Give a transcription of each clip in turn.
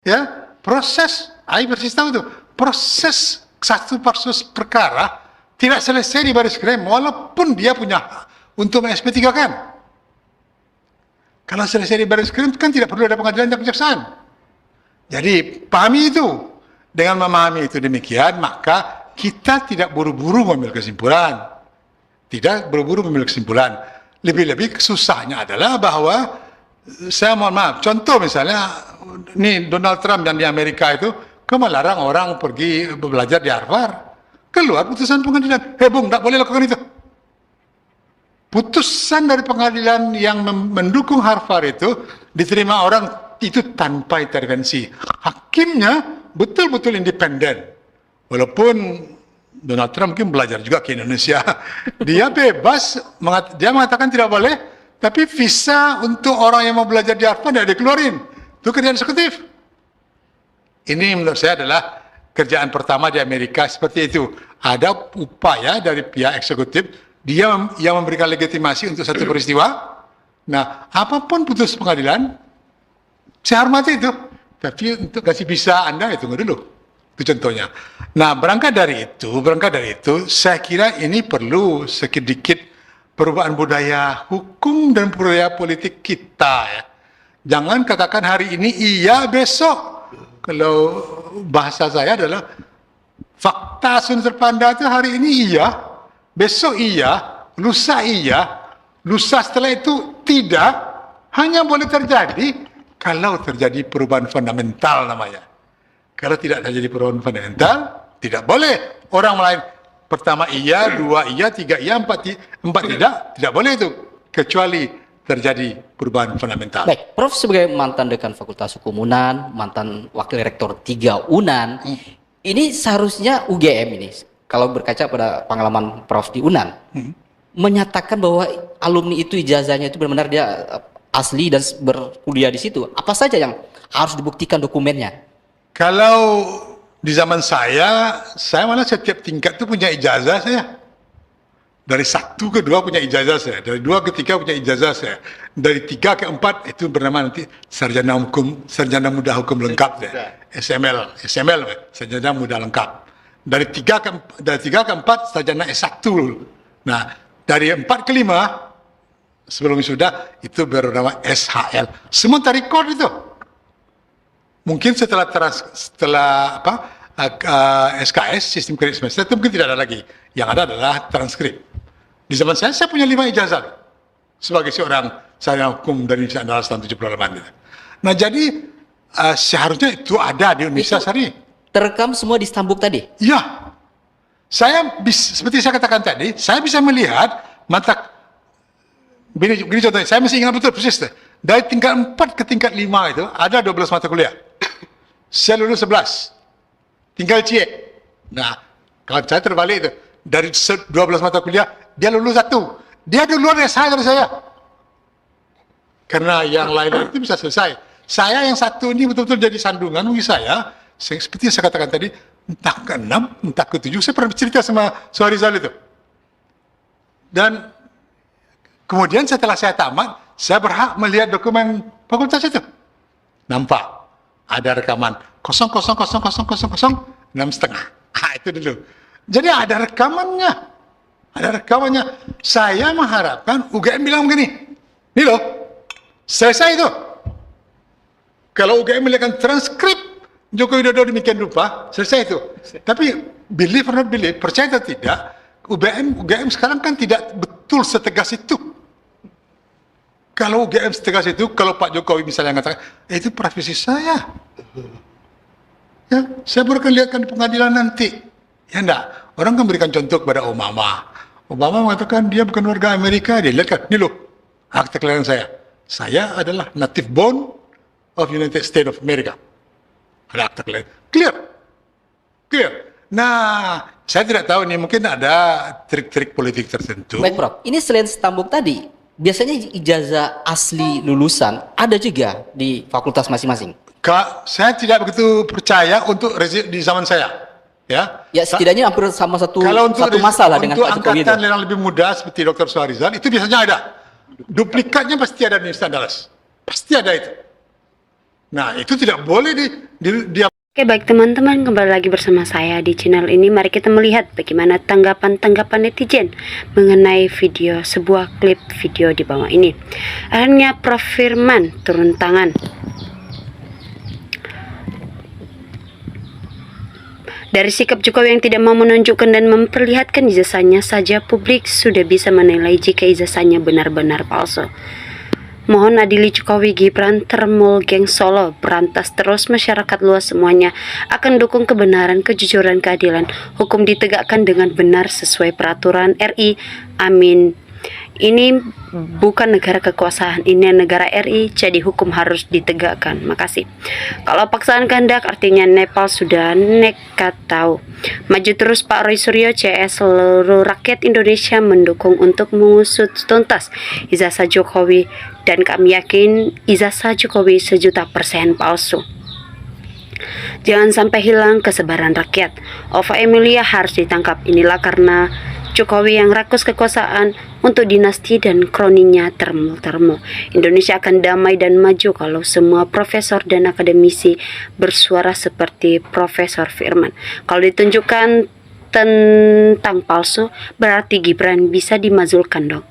Ya, proses, saya persis tahu itu, proses satu perkara tidak selesai di baris krim, walaupun dia punya hak untuk SP3 kan. Kalau selesai di baris krim kan tidak perlu ada pengadilan dan kejaksaan. Jadi pahami itu. Dengan memahami itu demikian, maka kita tidak buru-buru mengambil kesimpulan. Tidak buru-buru mengambil kesimpulan. Lebih-lebih susahnya adalah bahwa, saya mohon maaf, contoh misalnya, ini Donald Trump yang di Amerika itu, melarang orang pergi belajar di Harvard. Keluar putusan pengadilan, bung, tidak boleh lakukan itu. Putusan dari pengadilan yang mendukung Harvard itu, diterima orang itu tanpa intervensi. Hakimnya betul-betul independen. Walaupun Donald Trump mungkin belajar juga ke Indonesia. Dia bebas, dia mengatakan tidak boleh, tapi visa untuk orang yang mau belajar di Harvard tidak dikeluarin. Itu kerjaan eksekutif. Ini menurut saya adalah kerjaan pertama di Amerika seperti itu. Ada upaya dari pihak eksekutif, dia yang memberikan legitimasi untuk satu peristiwa. Nah, apapun putus pengadilan, saya hormati itu. Tapi untuk kasih visa Anda, tunggu dulu. Itu contohnya. Nah, berangkat dari itu, saya kira ini perlu sedikit perubahan budaya hukum dan budaya politik kita. Ya. Jangan katakan hari ini iya, besok. Kalau bahasa saya adalah fakta sun terpandang itu hari ini iya, besok iya, lusa iya, lusa setelah itu tidak, hanya boleh terjadi kalau terjadi perubahan fundamental namanya. Kalau tidak terjadi perubahan fundamental, tidak boleh orang lain. Pertama iya, dua iya, tiga iya, empat tidak boleh itu. Kecuali terjadi perubahan fundamental. Baik, Prof sebagai mantan dekan Fakultas Hukum UNAN, mantan wakil rektor 3 UNAN, ini seharusnya UGM ini, kalau berkaca pada pengalaman Prof di UNAN, menyatakan bahwa alumni itu ijazahnya itu benar-benar dia asli dan berkuliah di situ. Apa saja yang harus dibuktikan dokumennya? Kalau di zaman saya malah setiap tingkat itu punya ijazah saya. Dari 1 ke 2 punya ijazah saya. Dari 2 ke 3 punya ijazah saya. Dari 3 ke 4 itu bernama nanti sarjana muda hukum lengkap saya. SML, sarjana muda lengkap. Dari 3 ke 4 sarjana S1. Nah, dari 4 ke 5 sebelum sudah itu bernama SHL. Semua terrekod itu. Mungkin setelah SKS, sistem kredit semester, itu mungkin tidak ada lagi. Yang ada adalah transkrip. Di zaman saya punya 5 ijazah sebagai seorang sarjana hukum dari Universitas Andalas tahun 78 gitu. Nah, jadi seharusnya itu ada di Indonesia hari ini. Terekam semua di Stambuk tadi? Ya. Seperti saya katakan tadi, saya bisa melihat begini contohnya, saya masih ingat betul persis deh. Dari tingkat 4 ke tingkat 5 itu ada 12 mata kuliah. Saya lulus 11. Tinggal cie. Nah, kawan saya terbalik itu. Dari 12 mata kuliah, dia lulus 1. Dia duluan dari saya. Karena yang lain itu bisa selesai. Saya yang 1 ini betul-betul jadi sandungan bagi saya. Seperti yang saya katakan tadi, entah ke-6, entah ke-7. Saya pernah bercerita sama Suharizal itu. Dan kemudian setelah saya tamat, saya berhak melihat dokumen fakultas itu. Nampak. Ada rekaman 0,000,0,0,0, 6,5. Itu dulu. Jadi ada rekamannya. Saya mengharapkan UGM bilang begini. Ini loh, selesai itu. Kalau UGM melihatkan transkrip Joko Widodo demikian rupa, selesai itu. Tapi believe or not believe, percaya atau tidak, UGM sekarang kan tidak betul setegas itu. Kalau UGM setegas itu, kalau Pak Jokowi misalnya mengatakan, itu profesi saya. Ya, saya baru akan lihatkan di pengadilan nanti. Ya enggak, orang kan berikan contoh kepada Obama. Obama mengatakan dia bukan warga Amerika, dia lihatkan, ini loh, akta kelahiran saya. Saya adalah native born of United States of America. Ada akta kelahiran. Clear. Nah, saya tidak tahu nih, mungkin ada trik-trik politik tertentu. Baik, Prof. Ini selain Stambuk tadi, biasanya ijazah asli lulusan ada juga di fakultas masing-masing. Saya tidak begitu percaya untuk di zaman saya. Ya, setidaknya hampir sama satu untuk masalah dengan Pak Jokowi. Angkatan yang lebih muda seperti Dr. Suharizal, itu biasanya ada. Duplikatnya pasti ada di Universitas Andalas. Pasti ada itu. Nah, itu tidak boleh dia Oke, baik teman-teman, kembali lagi bersama saya di channel ini. Mari kita melihat bagaimana tanggapan netizen mengenai sebuah klip video di bawah ini. Akhirnya Prof Firman turun tangan. Dari sikap Jokowi yang tidak mau menunjukkan dan memperlihatkan ijazahnya saja, publik sudah bisa menilai jika ijazahnya benar-benar palsu. Mohon adili Jokowi Gibran Termul Geng Solo, berantas terus masyarakat luas semuanya akan dukung kebenaran, kejujuran, keadilan, hukum ditegakkan dengan benar sesuai peraturan RI. Amin. Ini bukan negara kekuasaan, ini negara RI, jadi hukum harus ditegakkan. Makasih. Kalau paksaan kehendak artinya Nepal sudah nekat tahu. Maju terus Pak Roy Suryo, CS seluruh rakyat Indonesia mendukung untuk mengusut tuntas ijazah Jokowi, dan kami yakin ijazah Jokowi 1.000.000% palsu. Jangan sampai hilang kesebaran rakyat. Ova Emilia harus ditangkap. Inilah karena Jokowi yang rakus kekuasaan untuk dinasti dan kroninya termul. Indonesia akan damai dan maju kalau semua profesor dan akademisi bersuara seperti Profesor Firman. Kalau ditunjukkan tentang palsu, berarti Gibran bisa dimazulkan dong.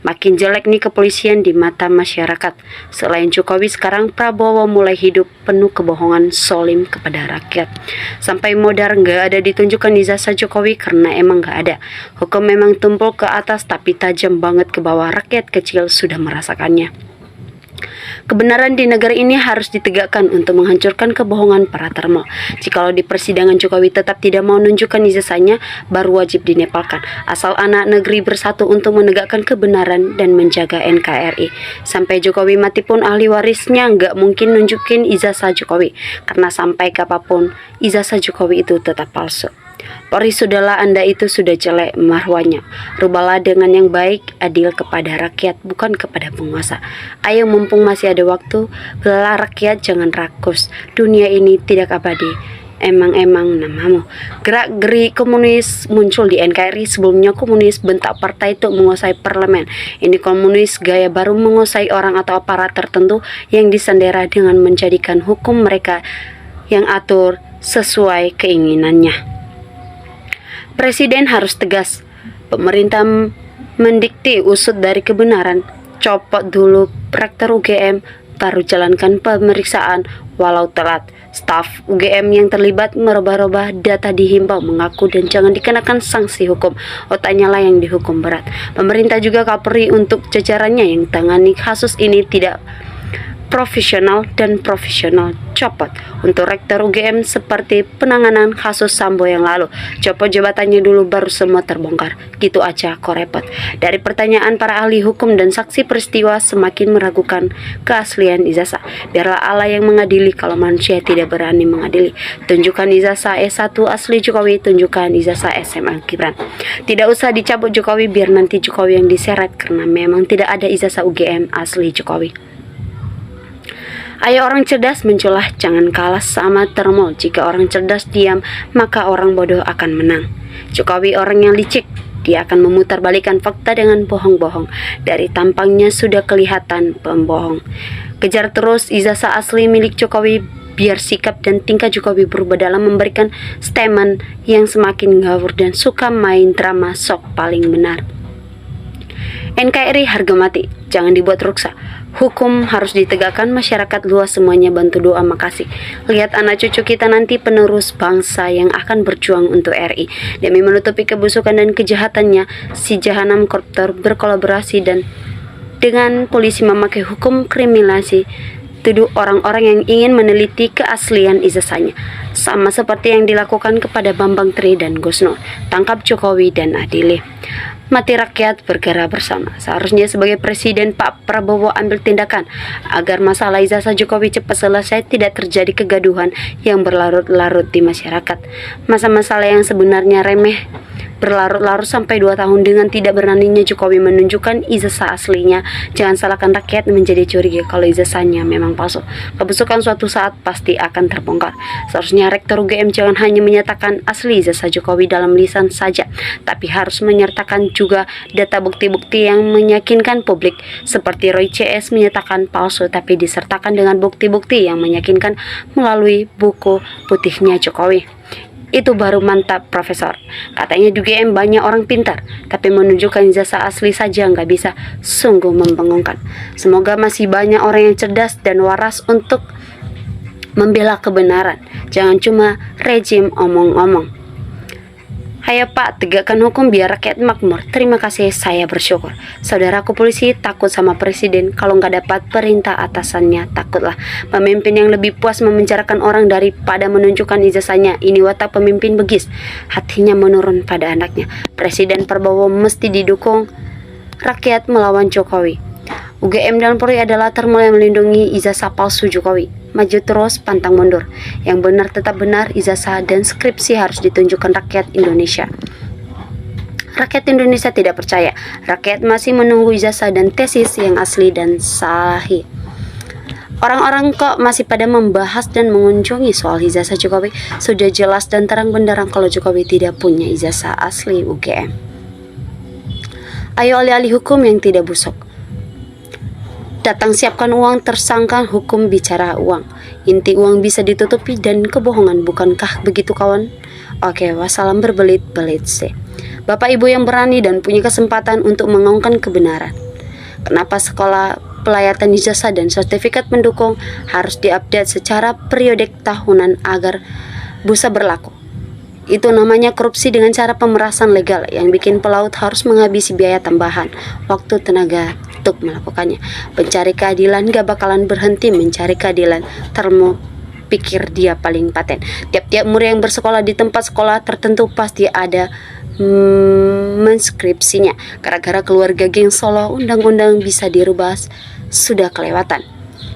Makin jelek nih kepolisian di mata masyarakat. Selain Jokowi, sekarang Prabowo mulai hidup penuh kebohongan solim kepada rakyat. Sampai modar nggak ada ditunjukkan ijazah Jokowi karena emang nggak ada. Hukum memang tumpul ke atas tapi tajam banget ke bawah. Rakyat kecil sudah merasakannya. Kebenaran di negara ini harus ditegakkan untuk menghancurkan kebohongan para termol. Jikalau di persidangan Jokowi tetap tidak mau menunjukkan ijazahnya, baru wajib dinepalkan. Asal anak negeri bersatu untuk menegakkan kebenaran dan menjaga NKRI. Sampai Jokowi mati pun ahli warisnya nggak mungkin nunjukin ijazah Jokowi. Karena sampai kapanpun ijazah Jokowi itu tetap palsu. Polri, sudahlah, Anda itu sudah jelek marwahnya. Rubahlah dengan yang baik, adil kepada rakyat, bukan kepada penguasa. Ayo mumpung masih ada waktu, belah rakyat, jangan rakus. Dunia ini tidak abadi. Emang namamu. Gerak-geri komunis muncul di NKRI. Sebelumnya komunis bentak partai itu menguasai parlemen. Ini komunis gaya baru menguasai orang atau aparat tertentu yang disandera dengan menjadikan hukum mereka yang atur sesuai keinginannya. Presiden harus tegas. Pemerintah mendikte usut dari kebenaran. Copot dulu rektor UGM, baru jalankan pemeriksaan walau telat. Staf UGM yang terlibat merubah-rubah data dihimbau mengaku dan jangan dikenakan sanksi hukum. Otaknya lah yang dihukum berat. Pemerintah juga Kapolri untuk jajarannya yang tangani kasus ini tidak profesional copot. Untuk rektor UGM seperti penanganan kasus Sambo yang lalu, copot jabatannya dulu baru semua terbongkar. Gitu aja kok repot. Dari pertanyaan para ahli hukum dan saksi peristiwa semakin meragukan keaslian ijazah. Biarlah Allah yang mengadili kalau manusia tidak berani mengadili. Tunjukkan ijazah S1 asli Jokowi, tunjukkan ijazah SMA Gibran. Tidak usah dicabut Jokowi biar nanti Jokowi yang diseret karena memang tidak ada ijazah UGM asli Jokowi. Ayo orang cerdas muncullah, jangan kalah sama termol. Jika orang cerdas diam, maka orang bodoh akan menang. Jokowi orang yang licik, dia akan memutarbalikkan fakta dengan bohong-bohong. Dari tampangnya sudah kelihatan pembohong. Kejar terus ijazah asli milik Jokowi, biar sikap dan tingkah Jokowi berubah dalam memberikan statement yang semakin ngawur dan suka main drama sok paling benar. NKRI harga mati, jangan dibuat ruksa. Hukum harus ditegakkan, masyarakat luas semuanya bantu doa. Makasih. Lihat anak cucu kita nanti penerus bangsa yang akan berjuang untuk RI. Demi menutupi kebusukan dan kejahatannya, si jahanam koruptor berkolaborasi dan dengan polisi memakai hukum kriminalisasi tuduh orang-orang yang ingin meneliti keaslian ijazahnya. Sama seperti yang dilakukan kepada Bambang Tri dan Gus Nur. Tangkap Jokowi dan adili. Mati rakyat bergerak bersama. Seharusnya sebagai presiden Pak Prabowo ambil tindakan agar masalah ijazah Jokowi cepat selesai, tidak terjadi kegaduhan yang berlarut-larut di masyarakat. Masalah yang sebenarnya remeh berlarut-larut sampai 2 tahun dengan tidak beraninya Jokowi menunjukkan ijazah aslinya. Jangan salahkan rakyat menjadi curiga kalau ijazahnya memang palsu. Kebusukan suatu saat pasti akan terbongkar. Seharusnya rektor UGM jangan hanya menyatakan asli ijazah Jokowi dalam lisan saja, tapi harus menyertakan juga data bukti-bukti yang meyakinkan publik, seperti Roy CS menyatakan palsu tapi disertakan dengan bukti-bukti yang meyakinkan melalui buku putihnya Jokowi. Itu baru mantap, Profesor. Katanya di UGM banyak orang pintar, tapi menunjukkan ijazah asli saja nggak bisa. Sungguh membingungkan. Semoga masih banyak orang yang cerdas dan waras untuk membela kebenaran. Jangan cuma rejim omong-omong. Hayo Pak, tegakkan hukum biar rakyat makmur. Terima kasih, saya bersyukur. Saudaraku polisi takut sama presiden. Kalau nggak dapat perintah atasannya, takutlah. Pemimpin yang lebih puas memenjarakan orang daripada menunjukkan ijazahnya. Ini watak pemimpin begis. Hatinya menurun pada anaknya. Presiden Prabowo mesti didukung rakyat melawan Jokowi. UGM dan Polri adalah termal yang melindungi ijazah palsu Jokowi. Maju terus, pantang mundur. Yang benar tetap benar, ijazah dan skripsi harus ditunjukkan rakyat Indonesia. Rakyat Indonesia tidak percaya. Rakyat masih menunggu ijazah dan tesis yang asli dan sahih. Orang-orang kok masih pada membahas dan mengunjungi soal ijazah Jokowi. Sudah jelas dan terang benderang kalau Jokowi tidak punya ijazah asli UGM. Ayo alih-alih hukum yang tidak busuk. Datang siapkan uang, tersangka hukum bicara uang. Inti uang bisa ditutupi dan kebohongan, bukankah begitu kawan? Oke, wassalam berbelit-belit sih. Bapak ibu yang berani dan punya kesempatan untuk mengongkon kebenaran. Kenapa sekolah pelayatan ijazah dan sertifikat pendukung harus diupdate secara periodik tahunan agar bisa berlaku? Itu namanya korupsi dengan cara pemerasan legal yang bikin pelaut harus menghabisi biaya tambahan, waktu, tenaga untuk melakukannya. Pencari keadilan gak bakalan berhenti mencari keadilan. Termo pikir dia paling paten. Tiap-tiap murid yang bersekolah di tempat sekolah tertentu pasti ada menskripsinya. Gara-gara keluarga geng Solo, undang-undang bisa dirubah sudah kelewatan.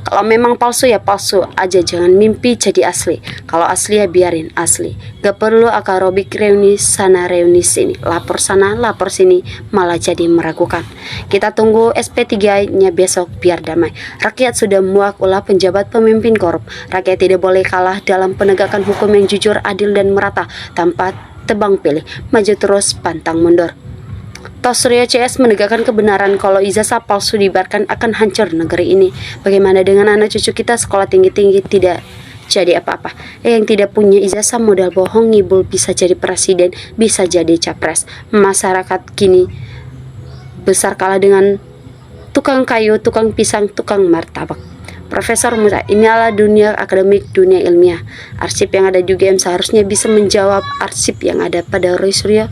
Kalau memang palsu ya palsu aja, jangan mimpi jadi asli. Kalau asli ya biarin asli. Gak perlu akarobik reuni sana reuni sini, lapor sana lapor sini, malah jadi meragukan. Kita tunggu SP3-nya besok biar damai. Rakyat sudah muak ulah penjabat pemimpin korup. Rakyat tidak boleh kalah dalam penegakan hukum yang jujur, adil dan merata tanpa tebang pilih. Maju terus, pantang mundur. Tos Surya CS menegakkan kebenaran kalau ijazah palsu dibiarkan akan hancur negeri ini. Bagaimana dengan anak cucu kita sekolah tinggi-tinggi tidak jadi apa-apa? Yang tidak punya ijazah modal bohong ngibul bisa jadi presiden, bisa jadi capres. Masyarakat kini besar kalah dengan tukang kayu, tukang pisang, tukang martabak. Profesor Musa, inilah dunia akademik, dunia ilmiah. Arsip yang ada di UGM seharusnya bisa menjawab arsip yang ada pada Roy Suryo.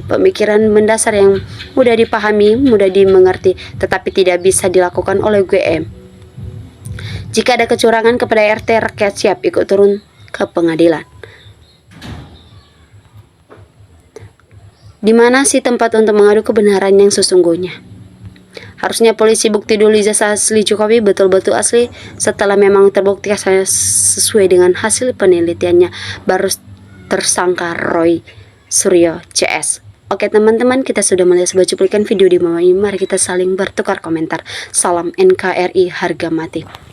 Pemikiran mendasar yang mudah dipahami, mudah dimengerti, tetapi tidak bisa dilakukan oleh UGM. Jika ada kecurangan kepada RT, rakyat siap ikut turun ke pengadilan. Di mana sih tempat untuk mengadu kebenaran yang sesungguhnya? Harusnya polisi bukti dulu ijazah asli Jokowi betul-betul asli. Setelah memang terbukti sesuai dengan hasil penelitiannya, baru tersangka Roy Suryo CS. Oke teman-teman, kita sudah melihat sebuah cuplikan video di bawah ini. Mari kita saling bertukar komentar. Salam NKRI harga mati.